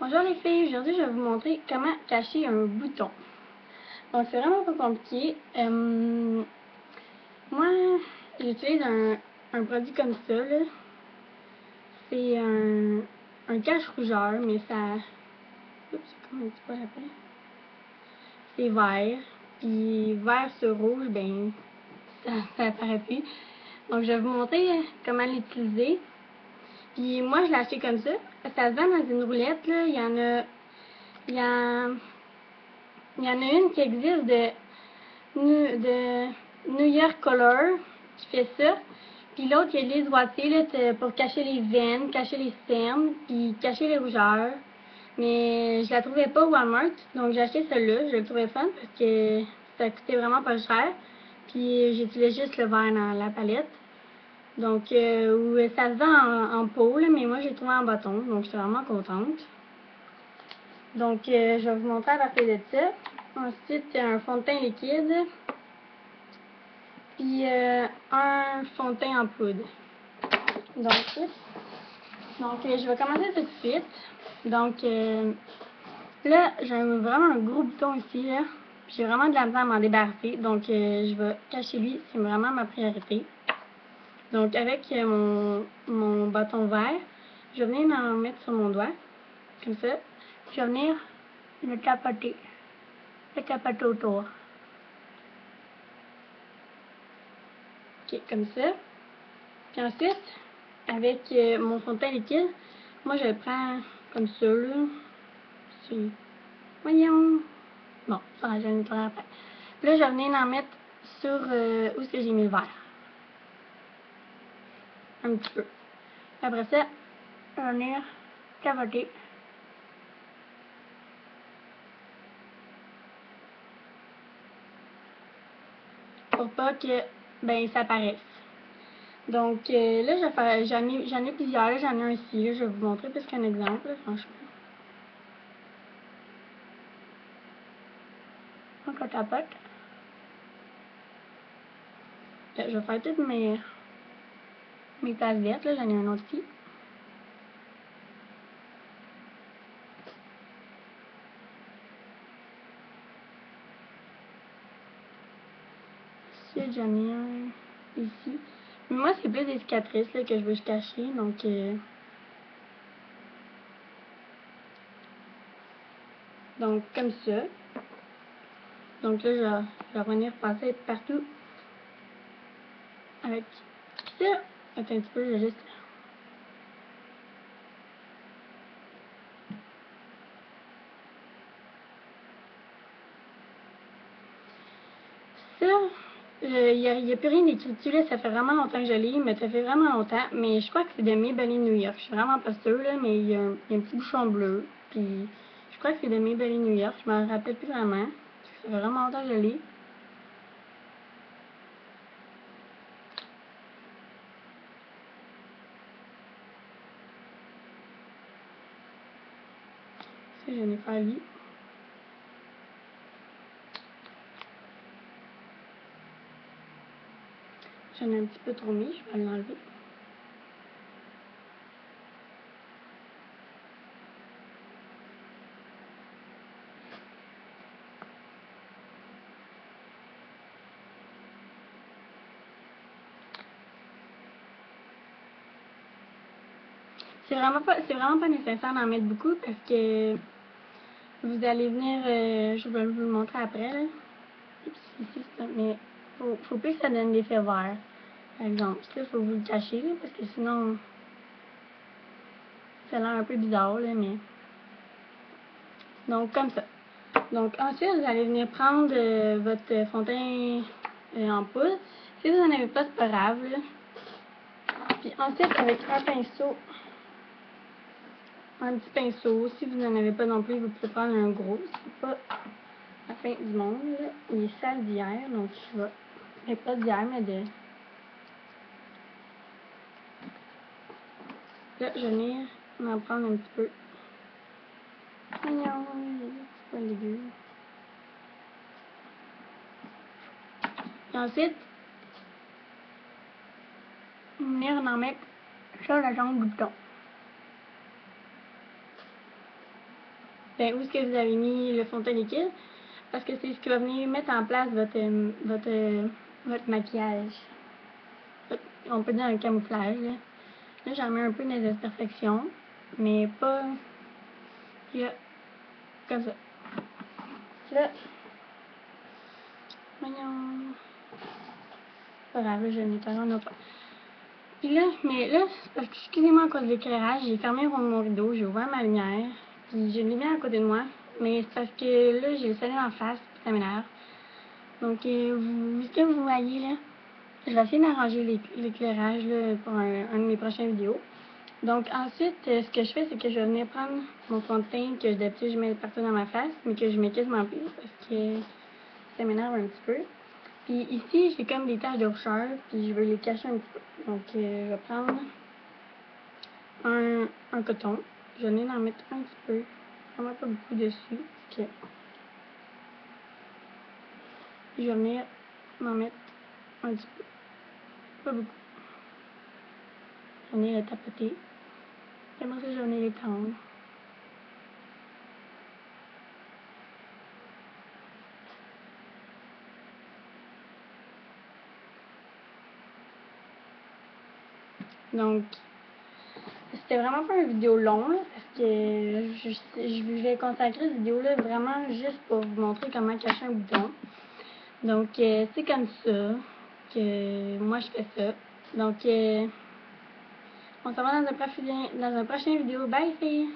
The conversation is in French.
Bonjour les filles, aujourd'hui je vais vous montrer comment cacher un bouton. Donc c'est vraiment pas compliqué. Moi j'utilise un produit comme ça là. C'est un cache-rougeur, mais ça... Oups, comment on dit pas l'appeler? C'est vert. Puis vert sur rouge, ben ça apparaît plus. Donc je vais vous montrer comment l'utiliser. Puis moi je l'ai acheté comme ça. Ça se vend dans une roulette là. Il y en a une qui existe de New York Color qui fait ça. Puis l'autre, il y a les doigtiers là, pour cacher les veines, cacher les cernes, puis cacher les rougeurs. Mais je la trouvais pas au Walmart, donc j'ai acheté celle-là. Je le trouvais fun parce que ça coûtait vraiment pas cher. Puis j'utilisais juste le vert dans la palette. Donc, ça se vend en pot, là, mais moi j'ai trouvé en bâton, donc j'étais vraiment contente. Donc, je vais vous montrer à partir de ça. Ensuite, un fond de teint liquide. Puis, un fond de teint en poudre. Donc, je vais commencer tout de suite. Donc, là, j'ai vraiment un gros bouton ici, là. J'ai vraiment de la misère à m'en débarrasser. Donc, je vais cacher lui. C'est vraiment ma priorité. Donc, avec mon bâton vert, je vais venir en mettre sur mon doigt. Comme ça. Je vais venir le tapoter. Le tapoter autour. Ok, comme ça. Puis ensuite, avec mon fond de teint liquide, moi je le prends comme ça, là. Voyons. Bon, ça va, je vais le nettoyer après. Puis là, je vais venir en mettre sur où est-ce que j'ai mis le verre. Un petit peu. Après ça, je vais venir capoter. Pour pas que, ben, ça apparaisse. Donc, là, j'en ai plusieurs. Là, j'en ai un ici. Là, je vais vous montrer plus qu'un exemple, là, franchement. Donc, on tapote. Là, je vais faire toutes mes taches vertes. Là, j'en ai un autre ici. Ensuite, j'en ai un ici. Mais moi, c'est plus des cicatrices là, que je veux cacher. Donc, comme ça. Donc là, je vais revenir passer partout avec ça. Attends un petit peu, je vais juste... Ça, il n'y a plus rien d'écrit dessus, là. Ça fait vraiment longtemps que je lis, mais ça fait vraiment longtemps. Mais je crois que c'est de Maybelline New York. Je suis vraiment pas sûre, là, mais il y a un petit bouchon bleu. Puis, je crois que c'est de Maybelline New York. Je m'en rappelle plus vraiment. Ça fait vraiment longtemps que je lis. Ça, j'en ai pas lu. J'en ai un petit peu trop mis, je vais l'enlever. C'est vraiment pas nécessaire d'en mettre beaucoup parce que vous allez venir, je vais vous le montrer après, là. Ici, mais faut plus que ça donne l'effet vert. Par exemple, ça, faut vous le cacher, là, parce que sinon, ça a l'air un peu bizarre, là, mais... Donc, comme ça. Donc, ensuite, vous allez venir prendre votre fond de teint en poudre. Si vous n'en avez pas, c'est pas grave, là. Puis ensuite, avec un petit pinceau, si vous n'en avez pas non plus, vous pouvez prendre un gros. C'est pas la fin du monde, là. Il est sale d'hier, donc je vais... Mais pas d'hier, mais de... Là, je vais m'en prendre un petit peu. Mignon, c'est pas dégueu. Et ensuite, venir en mettre sur la jambe du bouton. où est-ce que vous avez mis le fond de teint liquide, parce que c'est ce qui va venir mettre en place votre maquillage. On peut dire un camouflage, là. Là, j'en mets un peu dans les imperfections, mais pas... Là, comme ça. Là, voyons... Pas grave, là, je nettoie, on pas. Puis là, mais là, parce que, excusez-moi à cause de l'éclairage, j'ai fermé mon rideau, j'ai ouvert ma lumière, puis j'ai une lumière à côté de moi, mais c'est parce que là, j'ai le soleil en face, puis ça m'énerve. Donc, ce que vous voyez là, je vais essayer d'arranger l'éclairage pour un de mes prochaines vidéos. Donc, ensuite, ce que je fais, c'est que je vais venir prendre mon fond de teint que d'habitude je mets partout dans ma face, mais que je mets quasiment plus parce que ça m'énerve un petit peu. Puis ici, j'ai comme des taches de rougeur, puis je veux les cacher un petit peu. Donc, je vais prendre un coton. Je vais venir en mettre un petit peu, vraiment pas beaucoup dessus. Okay. Je vais venir m'en mettre un petit peu, pas beaucoup. Je vais venir le tapoter. J'aimerais ça, je vais venir l'étendre. Donc, c'était vraiment pas une vidéo longue, parce que je vais consacrer cette vidéo-là vraiment juste pour vous montrer comment cacher un bouton. Donc, c'est comme ça que moi je fais ça. Donc, on se revoit dans un prochain vidéo. Bye, filles!